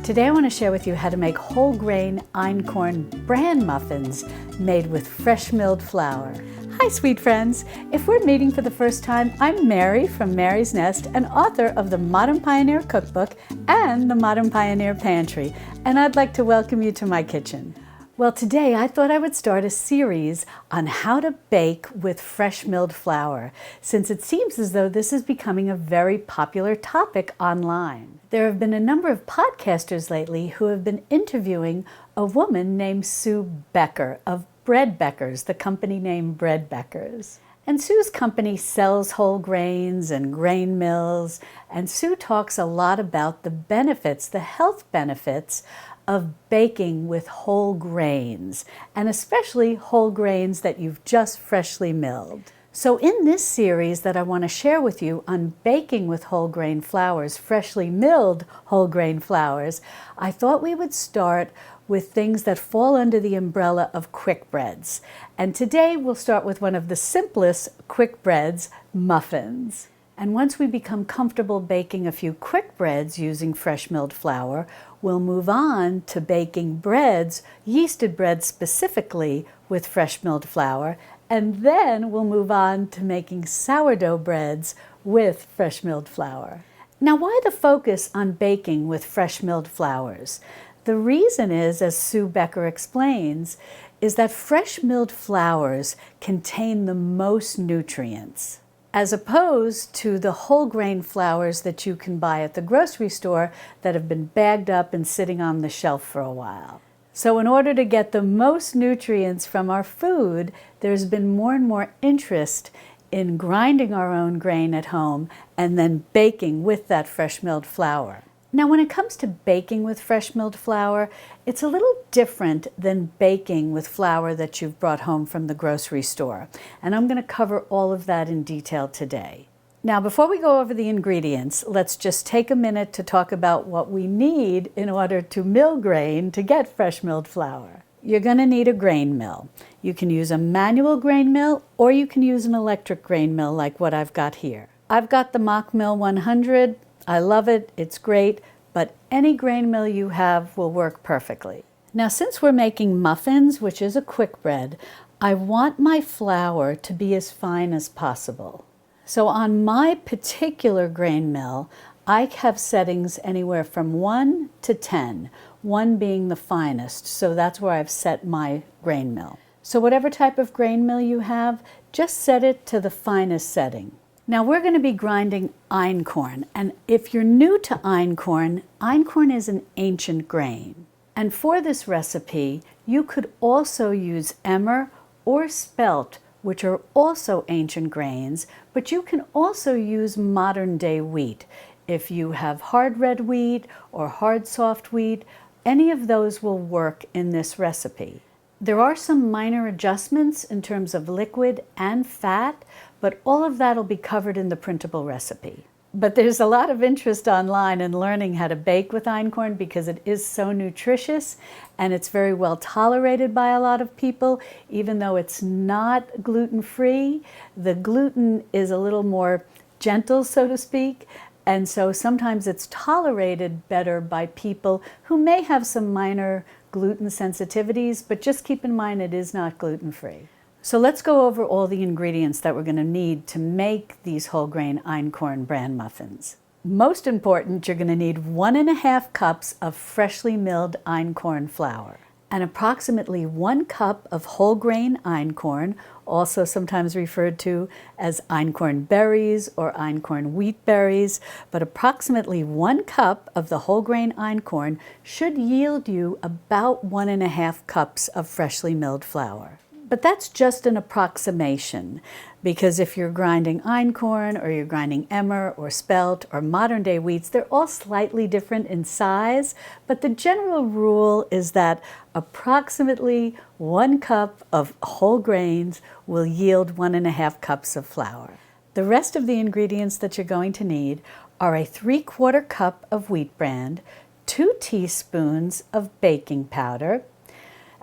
Today I want to share with you how to make whole grain einkorn bran muffins made with fresh milled flour. Hi sweet friends! If we're meeting for the first time, I'm Mary from Mary's Nest and author of the Modern Pioneer Cookbook and the Modern Pioneer Pantry, and I'd like to welcome you to my kitchen. Well, today I thought I would start a series on how to bake with fresh milled flour, since it seems as though this is becoming a very popular topic online. There have been a number of podcasters lately who have been interviewing a woman named Sue Becker of Bread Beckers, the company name Bread Beckers. And Sue's company sells whole grains and grain mills, and Sue talks a lot about the benefits, the health benefits of baking with whole grains, and especially whole grains that you've just freshly milled. So in this series that I want to share with you on baking with whole grain flours, freshly milled whole grain flours, I thought we would start with things that fall under the umbrella of quick breads. And today we'll start with one of the simplest quick breads, muffins. And once we become comfortable baking a few quick breads using fresh milled flour, we'll move on to baking breads, yeasted breads specifically, with fresh milled flour, and then we'll move on to making sourdough breads with fresh milled flour. Now, why the focus on baking with fresh milled flours? The reason is, as Sue Becker explains, is that fresh milled flours contain the most nutrients, as opposed to the whole grain flours that you can buy at the grocery store that have been bagged up and sitting on the shelf for a while. So in order to get the most nutrients from our food, there's been more and more interest in grinding our own grain at home and then baking with that fresh milled flour. Now, when it comes to baking with fresh milled flour, it's a little different than baking with flour that you've brought home from the grocery store. And I'm going to cover all of that in detail today. Now, before we go over the ingredients, let's just take a minute to talk about what we need in order to mill grain to get fresh milled flour. You're going to need a grain mill. You can use a manual grain mill or you can use an electric grain mill like what I've got here. I've got the Mockmill 100. I love it, it's great, but any grain mill you have will work perfectly. Now, since we're making muffins, which is a quick bread, I want my flour to be as fine as possible. So on my particular grain mill, I have settings anywhere from 1 to 10, 1 being the finest, so that's where I've set my grain mill. So whatever type of grain mill you have, just set it to the finest setting. Now we're going to be grinding einkorn, and if you're new to einkorn, einkorn is an ancient grain. And for this recipe, you could also use emmer or spelt, which are also ancient grains, but you can also use modern day wheat. If you have hard red wheat or hard soft wheat, any of those will work in this recipe. There are some minor adjustments in terms of liquid and fat, but all of that will be covered in the printable recipe. But there's a lot of interest online in learning how to bake with einkorn because it is so nutritious and it's very well tolerated by a lot of people. Even though it's not gluten-free, the gluten is a little more gentle, so to speak, and so sometimes it's tolerated better by people who may have some minor gluten sensitivities, but just keep in mind it is not gluten-free. So let's go over all the ingredients that we're going to need to make these whole grain einkorn bran muffins. Most important, you're going to need 1.5 cups of freshly milled einkorn flour and approximately 1 cup of whole grain einkorn, also sometimes referred to as einkorn berries or einkorn wheat berries, but approximately 1 cup of the whole grain einkorn should yield you about 1.5 cups of freshly milled flour. But that's just an approximation, because if you're grinding einkorn or you're grinding emmer or spelt or modern day wheats, they're all slightly different in size, but the general rule is that approximately 1 cup of whole grains will yield 1.5 cups of flour. The rest of the ingredients that you're going to need are a 3/4 cup of wheat bran, 2 teaspoons of baking powder,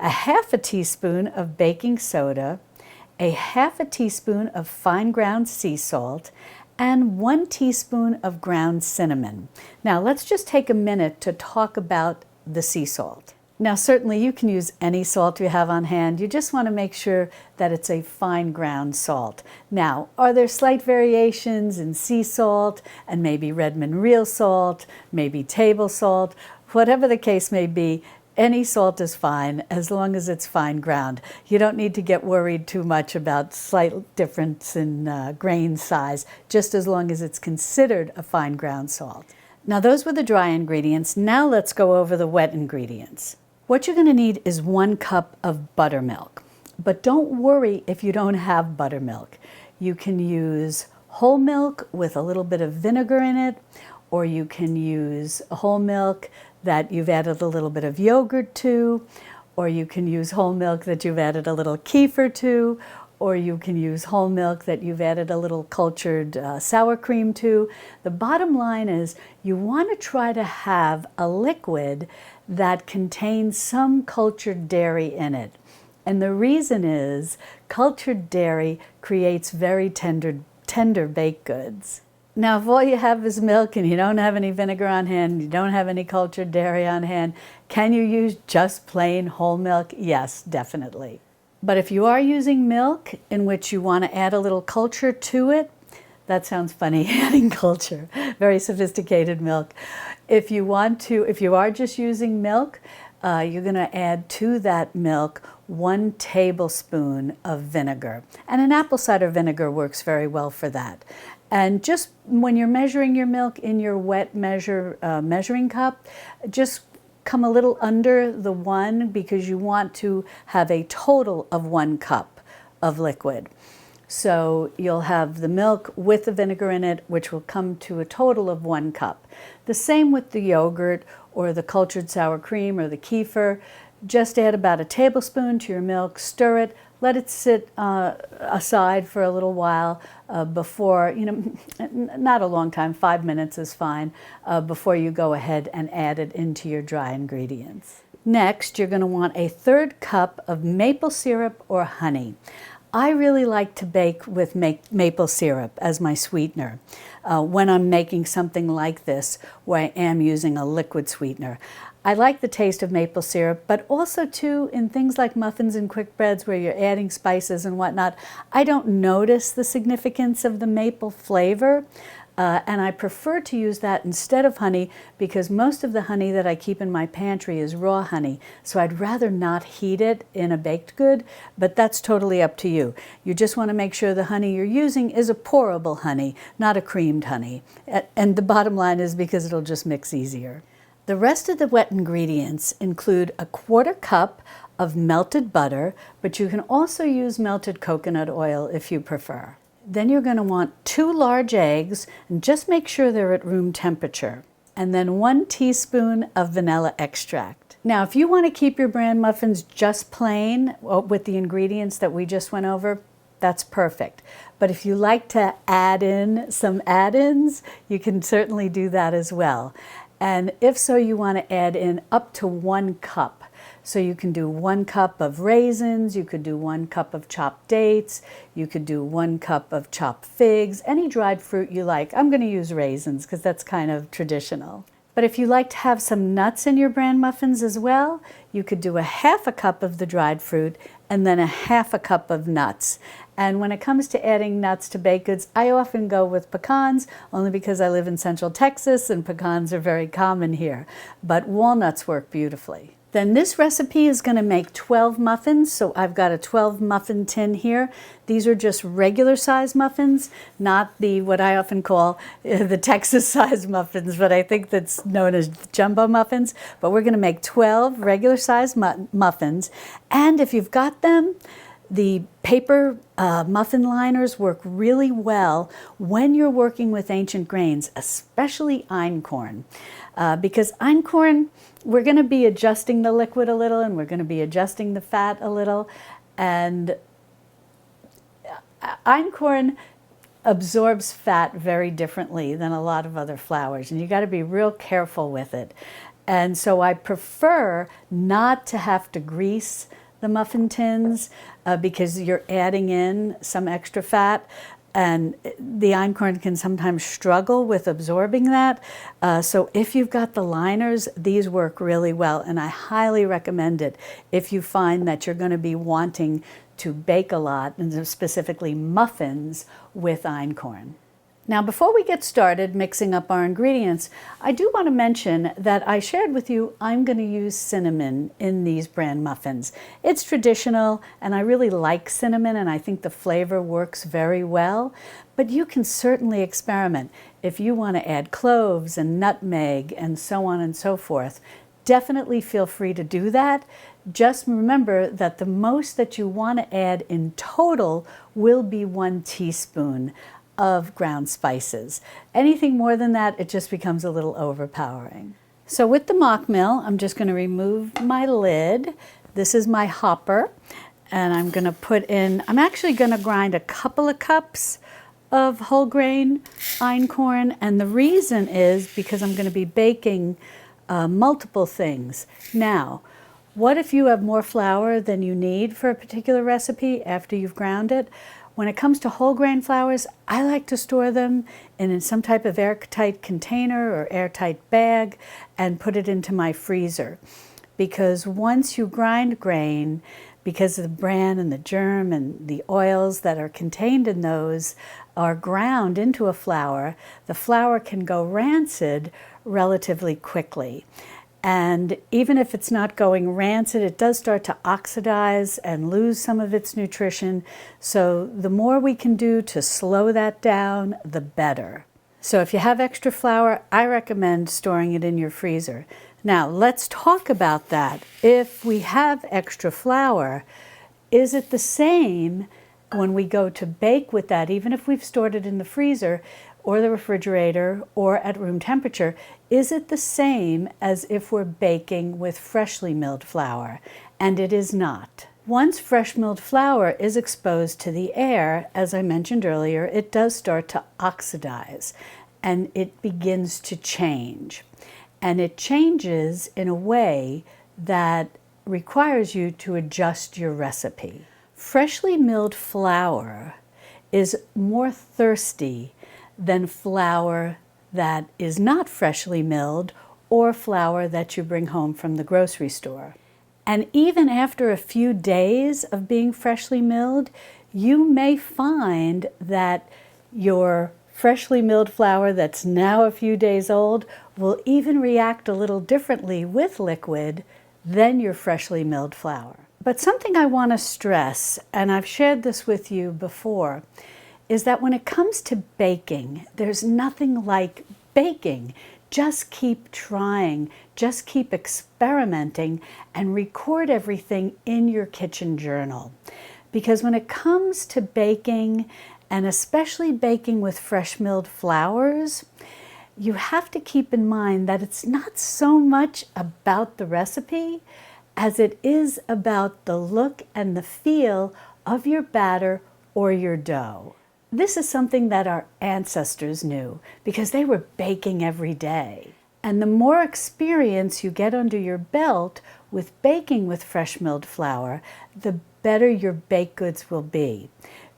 a 1/2 teaspoon of baking soda, a 1/2 teaspoon of fine ground sea salt, and 1 teaspoon of ground cinnamon. Now let's just take a minute to talk about the sea salt. Now certainly you can use any salt you have on hand. You just want to make sure that it's a fine ground salt. Now, are there slight variations in sea salt and maybe Redmond real salt, maybe table salt? Whatever the case may be, any salt is fine as long as it's fine ground. You don't need to get worried too much about slight difference in grain size, just as long as it's considered a fine ground salt. Now those were the dry ingredients. Now let's go over the wet ingredients. What you're going to need is 1 cup of buttermilk. But don't worry if you don't have buttermilk. You can use whole milk with a little bit of vinegar in it, or you can use whole milk that you've added a little bit of yogurt to, or you can use whole milk that you've added a little kefir to, or you can use whole milk that you've added a little cultured sour cream to. The bottom line is you want to try to have a liquid that contains some cultured dairy in it. And the reason is cultured dairy creates very tender baked goods. Now, if all you have is milk and you don't have any vinegar on hand, you don't have any cultured dairy on hand, can you use just plain whole milk? Yes, definitely. But if you are using milk in which you want to add a little culture to it, that sounds funny, adding culture, very sophisticated milk. If you are just using milk, you're going to add to that milk 1 tablespoon of vinegar. And an apple cider vinegar works very well for that. And just when you're measuring your milk in your wet measuring cup, just come a little under the 1 because you want to have a total of 1 cup of liquid. So you'll have the milk with the vinegar in it, which will come to a total of 1 cup. The same with the yogurt or the cultured sour cream or the kefir. Just add about a tablespoon to your milk, stir it, let it sit aside for a little while before, not a long time, 5 minutes is fine, before you go ahead and add it into your dry ingredients. Next, you're going to want a 1/3 cup of maple syrup or honey. I really like to bake with maple syrup as my sweetener when I'm making something like this where I am using a liquid sweetener. I like the taste of maple syrup, but also too in things like muffins and quick breads where you're adding spices and whatnot, I don't notice the significance of the maple flavor. And I prefer to use that instead of honey because most of the honey that I keep in my pantry is raw honey. So I'd rather not heat it in a baked good, but that's totally up to you. You just want to make sure the honey you're using is a pourable honey, not a creamed honey. And the bottom line is because it'll just mix easier. The rest of the wet ingredients include a 1/4 cup of melted butter, but you can also use melted coconut oil if you prefer. Then you're going to want 2 large eggs, and just make sure they're at room temperature. And then 1 teaspoon of vanilla extract. Now, if you want to keep your bran muffins just plain with the ingredients that we just went over, that's perfect. But if you like to add in some add-ins, you can certainly do that as well. And if so, you want to add in up to 1 cup. So you can do 1 cup of raisins, you could do 1 cup of chopped dates, you could do 1 cup of chopped figs, any dried fruit you like. I'm going to use raisins because that's kind of traditional. But if you like to have some nuts in your bran muffins as well, you could do 1/2 cup of the dried fruit and then 1/2 cup of nuts. And when it comes to adding nuts to baked goods, I often go with pecans, only because I live in Central Texas and pecans are very common here. But walnuts work beautifully. Then this recipe is going to make 12 muffins, so I've got a 12 muffin tin here. These are just regular size muffins, not the what I often call the Texas size muffins, but I think that's known as jumbo muffins. But we're going to make 12 regular size muffins, and if you've got them, the paper muffin liners work really well when you're working with ancient grains, especially einkorn. Because einkorn, we're going to be adjusting the liquid a little and we're going to be adjusting the fat a little. And einkorn absorbs fat very differently than a lot of other flours. And you got to be real careful with it. And so I prefer not to have to grease the muffin tins because you're adding in some extra fat. and the einkorn can sometimes struggle with absorbing that. So if you've got the liners, these work really well, and I highly recommend it if you find that you're going to be wanting to bake a lot, and specifically muffins with einkorn. Now, before we get started mixing up our ingredients, I do want to mention that I shared with you I'm going to use cinnamon in these bran muffins. It's traditional, and I really like cinnamon, and I think the flavor works very well, but you can certainly experiment. If you want to add cloves and nutmeg and so on and so forth, definitely feel free to do that. Just remember that the most that you want to add in total will be 1 teaspoon of ground spices. Anything more than that, it just becomes a little overpowering. So with the mock mill, I'm just going to remove my lid. This is my hopper, and I'm going to put in, I'm actually going to grind a couple of cups of whole grain einkorn, and the reason is because I'm going to be baking multiple things. Now, what if you have more flour than you need for a particular recipe after you've ground it? When it comes to whole grain flours, I like to store them in some type of airtight container or airtight bag and put it into my freezer. Because once you grind grain, because of the bran and the germ and the oils that are contained in those are ground into a flour, the flour can go rancid relatively quickly. And even if it's not going rancid, it does start to oxidize and lose some of its nutrition. So the more we can do to slow that down, the better. So if you have extra flour, I recommend storing it in your freezer. Now, let's talk about that. If we have extra flour, is it the same when we go to bake with that, even if we've stored it in the freezer or the refrigerator or at room temperature? Is it the same as if we're baking with freshly milled flour? And it is not. Once fresh milled flour is exposed to the air, as I mentioned earlier, it does start to oxidize and it begins to change. And it changes in a way that requires you to adjust your recipe. Freshly milled flour is more thirsty than flour that is not freshly milled or flour that you bring home from the grocery store. And even after a few days of being freshly milled, you may find that your freshly milled flour that's now a few days old will even react a little differently with liquid than your freshly milled flour. But something I want to stress, and I've shared this with you before, is that when it comes to baking, there's nothing like baking. Just keep trying, just keep experimenting, and record everything in your kitchen journal. Because when it comes to baking, and especially baking with fresh milled flours, you have to keep in mind that it's not so much about the recipe as it is about the look and the feel of your batter or your dough. This is something that our ancestors knew because they were baking every day. And the more experience you get under your belt with baking with fresh milled flour, the better your baked goods will be.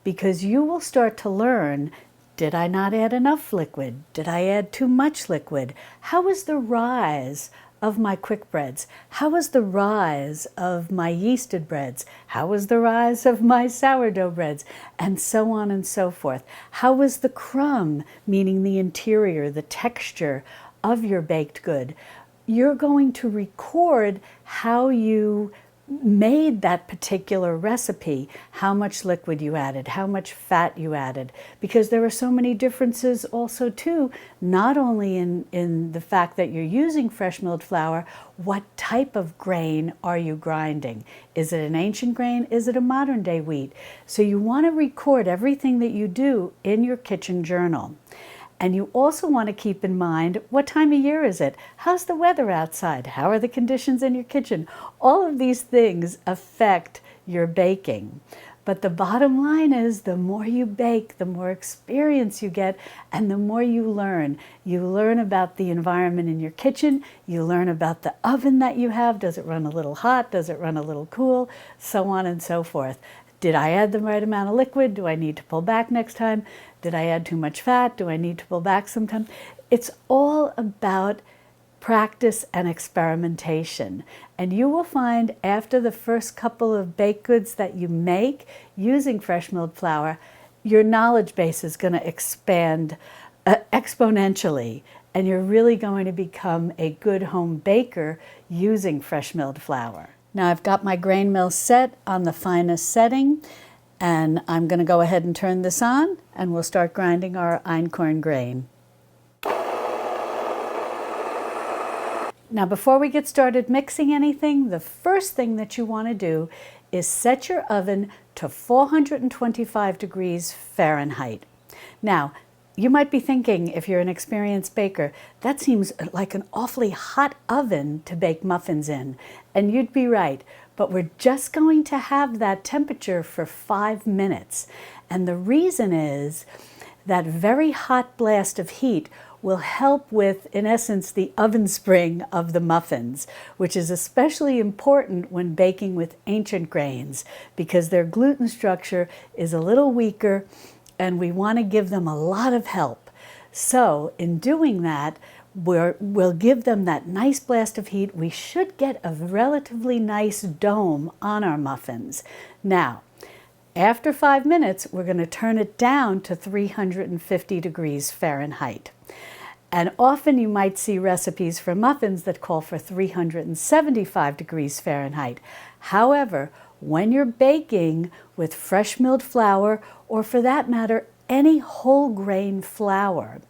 Because you will start to learn, did I not add enough liquid? Did I add too much liquid? How was the rise of my quick breads? How was the rise of my yeasted breads? How was the rise of my sourdough breads? And so on and so forth. How was the crumb, meaning the interior, the texture of your baked good? You're going to record how you made that particular recipe, how much liquid you added, how much fat you added, because there are so many differences also too, not only in the fact that you're using fresh milled flour, what type of grain are you grinding? Is it an ancient grain? Is it a modern day wheat? So you want to record everything that you do in your kitchen journal. And you also want to keep in mind, what time of year is it? How's the weather outside? How are the conditions in your kitchen? All of these things affect your baking. But the bottom line is, the more you bake, the more experience you get, and the more you learn. You learn about the environment in your kitchen, you learn about the oven that you have. Does it run a little hot? Does it run a little cool? So on and so forth. Did I add the right amount of liquid? Do I need to pull back next time? Did I add too much fat? Do I need to pull back sometime? It's all about practice and experimentation. And you will find after the first couple of baked goods that you make using fresh milled flour, your knowledge base is going to expand exponentially, and you're really going to become a good home baker using fresh milled flour. Now I've got my grain mill set on the finest setting, and I'm going to go ahead and turn this on, and we'll start grinding our einkorn grain. Now before we get started mixing anything, the first thing that you want to do is set your oven to 425 degrees Fahrenheit. Now, you might be thinking, if you're an experienced baker, that seems like an awfully hot oven to bake muffins in. And you'd be right, but we're just going to have that temperature for 5 minutes. And the reason is that very hot blast of heat will help with, in essence, the oven spring of the muffins, which is especially important when baking with ancient grains because their gluten structure is a little weaker and we want to give them a lot of help. So in doing that, we'll give them that nice blast of heat. We should get a relatively nice dome on our muffins. Now, after 5 minutes, we're going to turn it down to 350 degrees Fahrenheit. And often you might see recipes for muffins that call for 375 degrees Fahrenheit. However, when you're baking with fresh milled flour, or for that matter, any whole grain flour,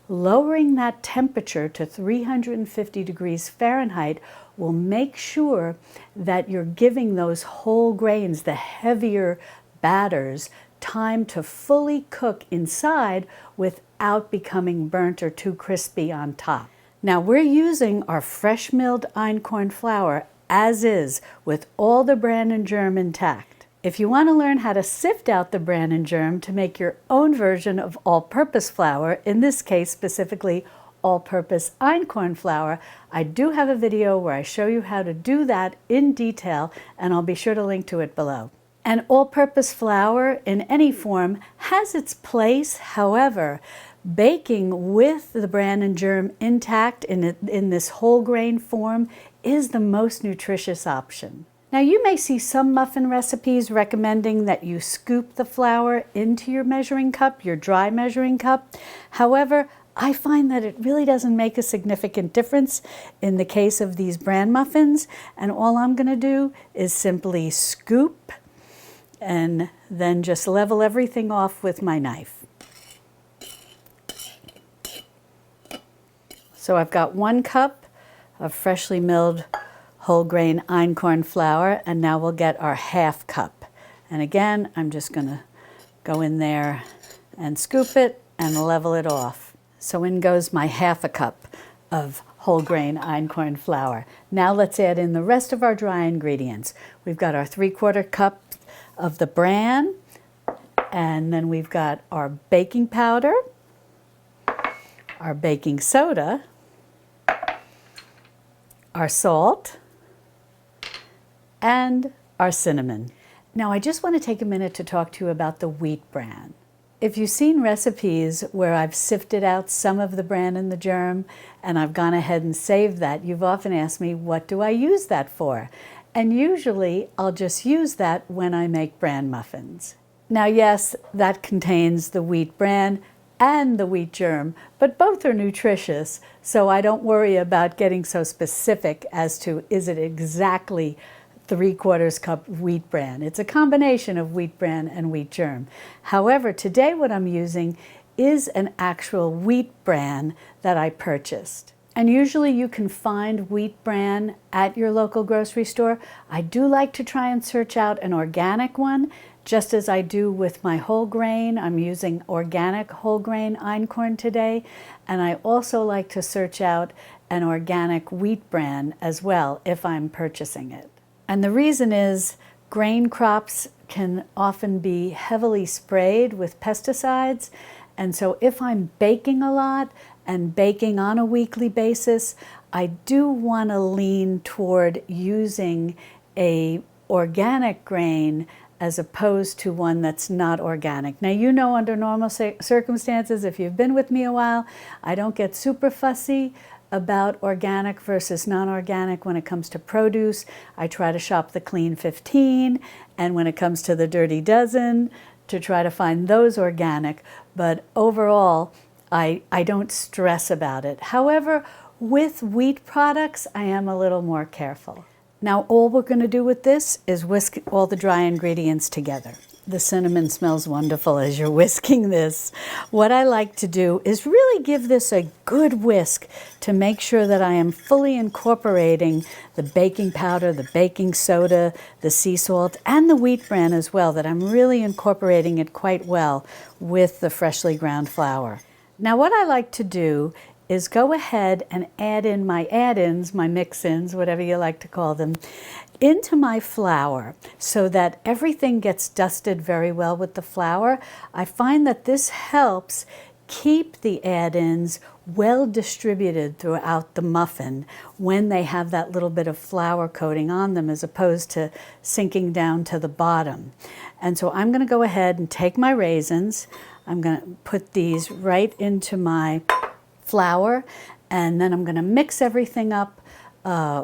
lowering that temperature to 350 degrees Fahrenheit will make sure that you're giving those whole grains, the heavier batters, time to fully cook inside without becoming burnt or too crispy on top. Now we're using our fresh milled einkorn flour as is, with all the bran and germ intact. If you want to learn how to sift out the bran and germ to make your own version of all-purpose flour, in this case specifically all-purpose einkorn flour, I do have a video where I show you how to do that in detail, and I'll be sure to link to it below. And all-purpose flour in any form has its place. However, baking with the bran and germ intact in this whole grain form is the most nutritious option. Now you may see some muffin recipes recommending that you scoop the flour into your measuring cup, your dry measuring cup. However, I find that it really doesn't make a significant difference in the case of these bran muffins, and all I'm going to do is simply scoop and then just level everything off with my knife. So I've got 1 cup of freshly milled whole grain einkorn flour, and now we'll get our 1/2 cup. And again, I'm just going to go in there and scoop it and level it off. So in goes my 1/2 cup of whole grain einkorn flour. Now let's add in the rest of our dry ingredients. We've got our 3/4 cup of the bran, and then we've got our baking powder, our baking soda, our salt, and our cinnamon. Now I just want to take a minute to talk to you about the wheat bran. If you've seen recipes where I've sifted out some of the bran and the germ and I've gone ahead and saved that, you've often asked me, what do I use that for? And usually I'll just use that when I make bran muffins. Now yes, that contains the wheat bran and the wheat germ, but both are nutritious, so I don't worry about getting so specific as to is it exactly 3/4 cup wheat bran. It's a combination of wheat bran and wheat germ. However, today what I'm using is an actual wheat bran that I purchased. And usually you can find wheat bran at your local grocery store. I do like to try and search out an organic one, just as I do with my whole grain. I'm using organic whole grain einkorn today, and I also like to search out an organic wheat bran as well if I'm purchasing it. And the reason is grain crops can often be heavily sprayed with pesticides, and so if I'm baking a lot and baking on a weekly basis, I do want to lean toward using a organic grain as opposed to one that's not organic. Now, you know, under normal circumstances, if you've been with me a while, I don't get super fussy about organic versus non-organic when it comes to produce. I try to shop the Clean 15, and when it comes to the Dirty Dozen, to try to find those organic. But overall, I don't stress about it. However, with wheat products, I am a little more careful. Now, all we're going to do with this is whisk all the dry ingredients together. The cinnamon smells wonderful as you're whisking this. What I like to do is really give this a good whisk to make sure that I am fully incorporating the baking powder, the baking soda, the sea salt, and the wheat bran as well, that I'm really incorporating it quite well with the freshly ground flour. Now, what I like to do is go ahead and add in my add-ins, my mix-ins, whatever you like to call them, into my flour so that everything gets dusted very well with the flour. I find that this helps keep the add-ins well distributed throughout the muffin when they have that little bit of flour coating on them, as opposed to sinking down to the bottom. And so I'm going to go ahead and take my raisins. I'm going to put these right into my flour, and then I'm going to mix everything up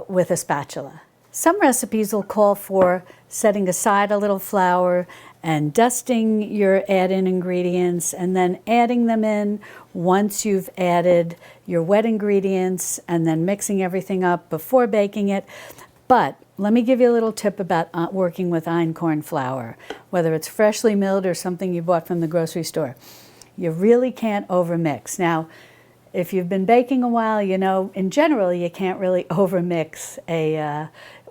with a spatula. Some recipes will call for setting aside a little flour and dusting your add-in ingredients and then adding them in once you've added your wet ingredients, and then mixing everything up before baking it. But let me give you a little tip about working with einkorn flour, whether it's freshly milled or something you bought from the grocery store. You really can't overmix. Now, if you've been baking a while, you know, in general, you can't really overmix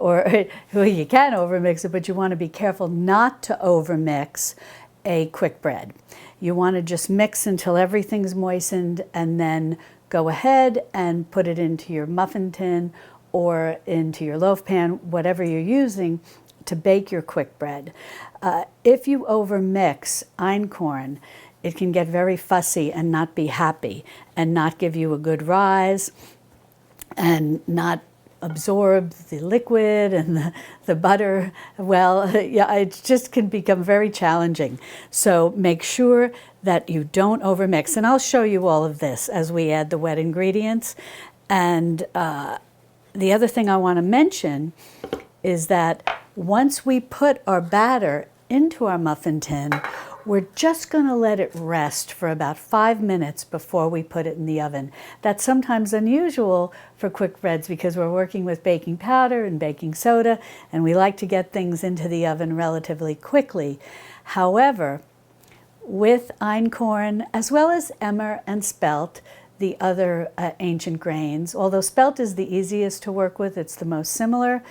well, you can overmix it, but you want to be careful not to overmix a quick bread. You want to just mix until everything's moistened, and then go ahead and put it into your muffin tin or into your loaf pan, whatever you're using to bake your quick bread. If you overmix einkorn, it can get very fussy and not be happy, and not give you a good rise, and not absorb the liquid and the butter. Well, yeah, it just can become very challenging. So make sure that you don't overmix. And I'll show you all of this as we add the wet ingredients. And the other thing I want to mention is that once we put our batter into our muffin tin, we're just going to let it rest for about 5 minutes before we put it in the oven. That's sometimes unusual for quick breads because we're working with baking powder and baking soda, and we like to get things into the oven relatively quickly. However, with einkorn, as well as emmer and spelt, the other ancient grains, although spelt is the easiest to work with, it's the most similar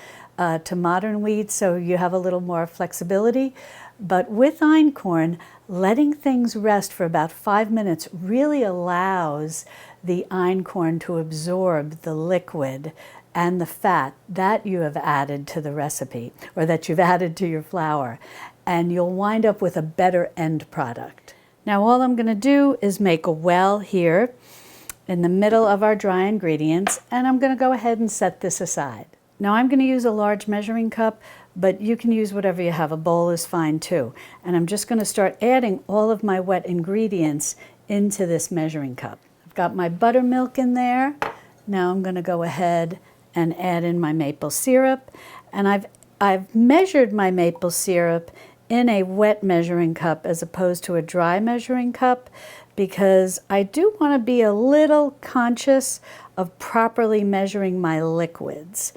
to modern wheat, so you have a little more flexibility. But with einkorn, letting things rest for about 5 minutes really allows the einkorn to absorb the liquid and the fat that you have added to the recipe, or that you've added to your flour, and you'll wind up with a better end product. Now, all I'm going to do is make a well here in the middle of our dry ingredients, and I'm going to go ahead and set this aside. Now, I'm going to use a large measuring cup, but you can use whatever you have. A bowl is fine too. And I'm just going to start adding all of my wet ingredients into this measuring cup. I've got my buttermilk in there. Now I'm going to go ahead and add in my maple syrup. And I've measured my maple syrup in a wet measuring cup as opposed to a dry measuring cup, because I do want to be a little conscious of properly measuring my liquids.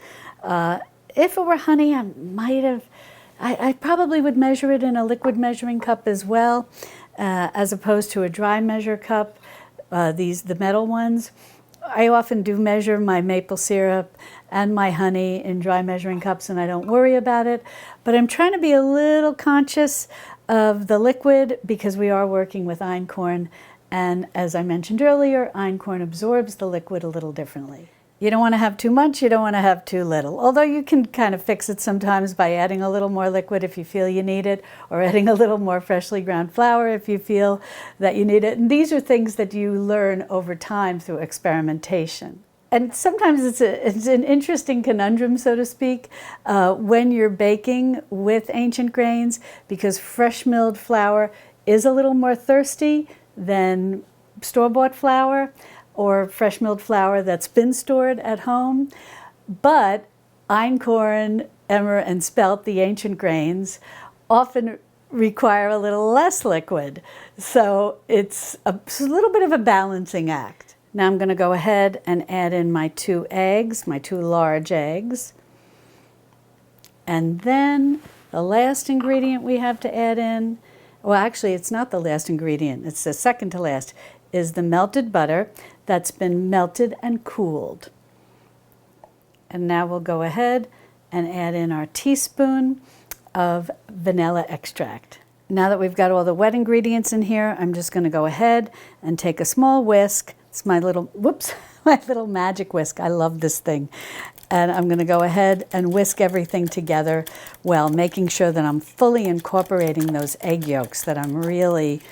If it were honey, I probably would measure it in a liquid measuring cup as well, as opposed to a dry measure cup, the metal ones. I often do measure my maple syrup and my honey in dry measuring cups, and I don't worry about it. But I'm trying to be a little conscious of the liquid because we are working with einkorn, and as I mentioned earlier, einkorn absorbs the liquid a little differently. You don't want to have too much, you don't want to have too little. Although you can kind of fix it sometimes by adding a little more liquid if you feel you need it, or adding a little more freshly ground flour if you feel that you need it. And these are things that you learn over time through experimentation. And sometimes it's an interesting conundrum, so to speak, when you're baking with ancient grains, because fresh milled flour is a little more thirsty than store-bought flour or fresh milled flour that's been stored at home. But einkorn, emmer, and spelt, the ancient grains, often require a little less liquid. So it's a little bit of a balancing act. Now I'm going to go ahead and add in my 2 eggs, my 2 large eggs. And then the last ingredient we have to add in, well, actually it's not the last ingredient, it's the second to last, is the melted butter that's been melted and cooled. And now we'll go ahead and add in our teaspoon of vanilla extract. Now that we've got all the wet ingredients in here, I'm just going to go ahead and take a small whisk. It's my little, my little magic whisk. I love this thing. And I'm going to go ahead and whisk everything together well, making sure that I'm fully incorporating those egg yolks, that I'm really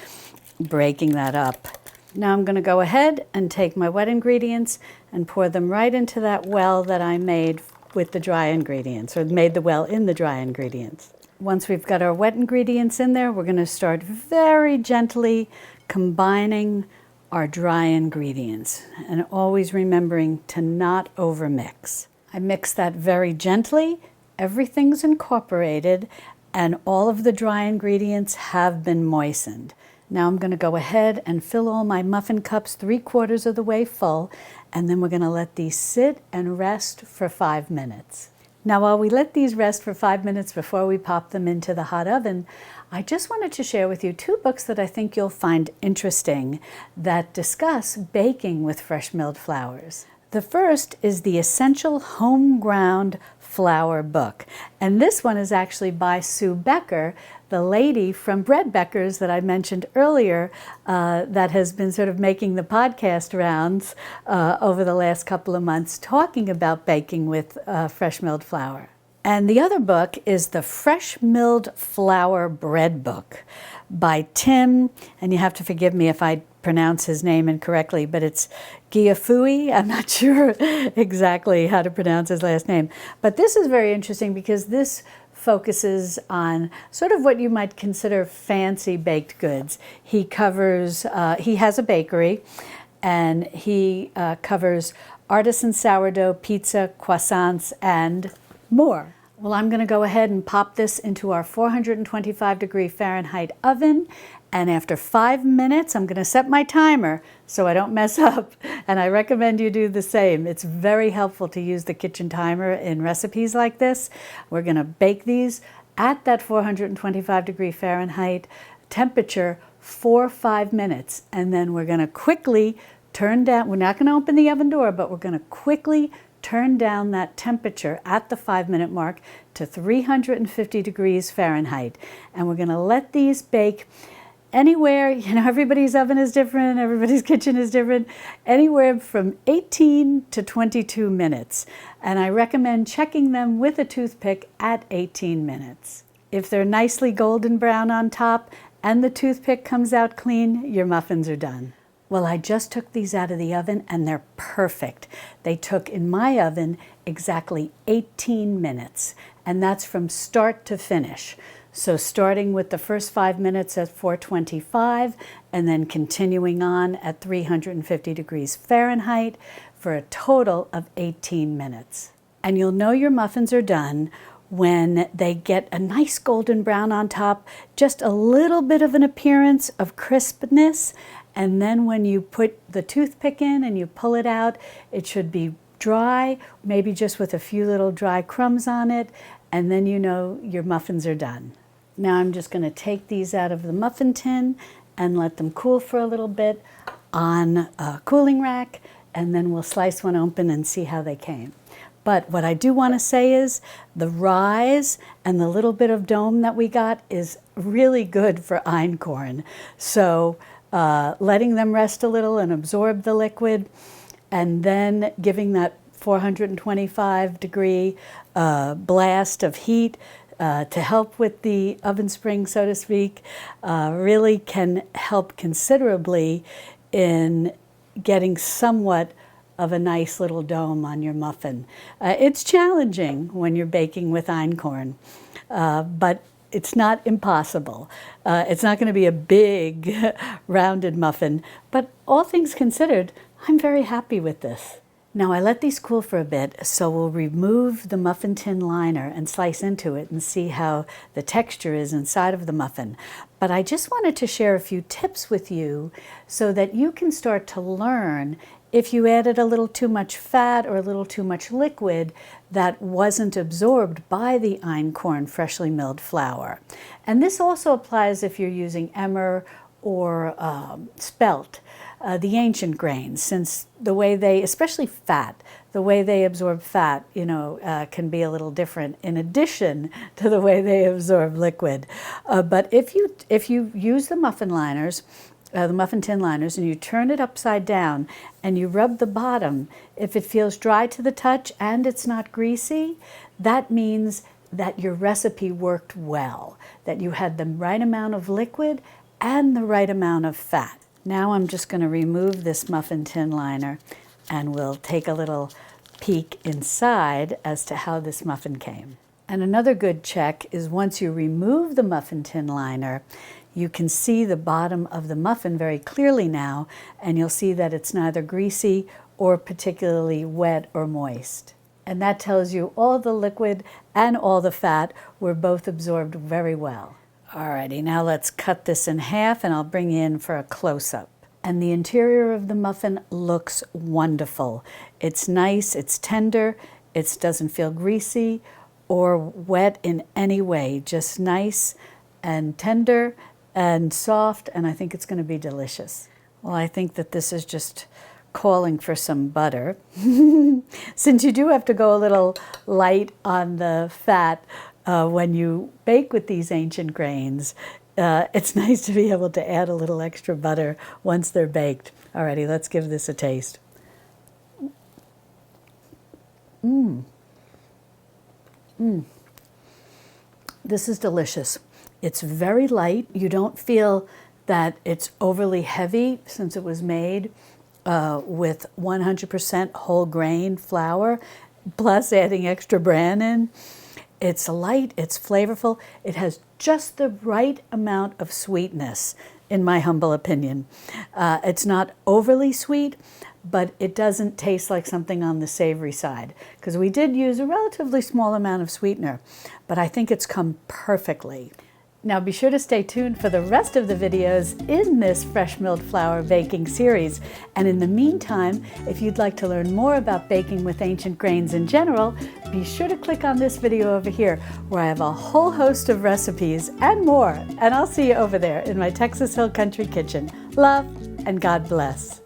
breaking that up. Now I'm going to go ahead and take my wet ingredients and pour them right into that well that I made with the dry ingredients, or made the well in the dry ingredients. Once we've got our wet ingredients in there, we're going to start very gently combining our dry ingredients, and always remembering to not overmix. I mix that very gently. Everything's incorporated and all of the dry ingredients have been moistened. Now I'm going to go ahead and fill all my muffin cups 3/4 of the way full, and then we're going to let these sit and rest for 5 minutes. Now while we let these rest for 5 minutes before we pop them into the hot oven, I just wanted to share with you 2 books that I think you'll find interesting that discuss baking with fresh milled flours. The first is the Essential Home Ground Flour book, and this one is actually by Sue Becker, the lady from Bread Becker's that I mentioned earlier, that has been sort of making the podcast rounds over the last couple of months, talking about baking with fresh milled flour. And the other book is the Fresh Milled Flour Bread book by Tim, and you have to forgive me if I pronounce his name incorrectly, but it's Giafui. I'm not sure exactly how to pronounce his last name. But this is very interesting because this focuses on sort of what you might consider fancy baked goods. He covers, he has a bakery, and he covers artisan sourdough, pizza, croissants, and more. Well, I'm going to go ahead and pop this into our 425-degree Fahrenheit oven, and after 5 minutes, I'm going to set my timer so I don't mess up, and I recommend you do the same. It's very helpful to use the kitchen timer in recipes like this. We're going to bake these at that 425-degree Fahrenheit temperature for 5 minutes, and then we're going to quickly turn down. We're not going to open the oven door, but we're going to quickly turn down that temperature at the 5-minute mark to 350 degrees Fahrenheit. And we're going to let these bake anywhere, everybody's oven is different, everybody's kitchen is different, anywhere from 18 to 22 minutes. And I recommend checking them with a toothpick at 18 minutes. If they're nicely golden brown on top and the toothpick comes out clean, your muffins are done. Well, I just took these out of the oven and they're perfect. They took, in my oven, exactly 18 minutes, and that's from start to finish. So starting with the first 5 minutes at 425 and then continuing on at 350 degrees Fahrenheit for a total of 18 minutes. And you'll know your muffins are done when they get a nice golden brown on top, just a little bit of an appearance of crispness. And then when you put the toothpick in and you pull it out, it should be dry, maybe just with a few little dry crumbs on it, and then you know your muffins are done. Now I'm just going to take these out of the muffin tin and let them cool for a little bit on a cooling rack, and then we'll slice one open and see how they came. But what I do want to say is the rise and the little bit of dome that we got is really good for einkorn. So letting them rest a little and absorb the liquid, and then giving that 425-degree blast of heat to help with the oven spring, so to speak, really can help considerably in getting somewhat of a nice little dome on your muffin. It's challenging when you're baking with einkorn, but it's not impossible. It's not going to be a big rounded muffin, but all things considered, I'm very happy with this. Now I let these cool for a bit, so we'll remove the muffin tin liner and slice into it and see how the texture is inside of the muffin. But I just wanted to share a few tips with you so that you can start to learn if you added a little too much fat or a little too much liquid that wasn't absorbed by the einkorn freshly milled flour. And this also applies if you're using emmer or spelt. The ancient grains, since the way they, especially fat, the way they absorb fat, can be a little different in addition to the way they absorb liquid. But if you use the muffin liners, the muffin tin liners, and you turn it upside down and you rub the bottom, if it feels dry to the touch and it's not greasy, that means that your recipe worked well, that you had the right amount of liquid and the right amount of fat. Now I'm just going to remove this muffin tin liner and we'll take a little peek inside as to how this muffin came. And another good check is once you remove the muffin tin liner, you can see the bottom of the muffin very clearly now, and you'll see that it's neither greasy or particularly wet or moist. And that tells you all the liquid and all the fat were both absorbed very well. Alrighty, now let's cut this in half and I'll bring you in for a close-up. And the interior of the muffin looks wonderful. It's nice, it's tender, it doesn't feel greasy or wet in any way, just nice and tender and soft, and I think it's going to be delicious. Well, I think that this is just calling for some butter. Since you do have to go a little light on the fat when you bake with these ancient grains, it's nice to be able to add a little extra butter once they're baked. Alrighty, let's give this a taste. This is delicious. It's very light. You don't feel that it's overly heavy since it was made with 100% whole grain flour, plus adding extra bran in. It's light, it's flavorful, it has just the right amount of sweetness, in my humble opinion. It's not overly sweet, but it doesn't taste like something on the savory side, because we did use a relatively small amount of sweetener, but I think it's come perfectly. Now be sure to stay tuned for the rest of the videos in this fresh milled flour baking series. And in the meantime, if you'd like to learn more about baking with ancient grains in general, be sure to click on this video over here where I have a whole host of recipes and more. And I'll see you over there in my Texas Hill Country Kitchen. Love and God bless.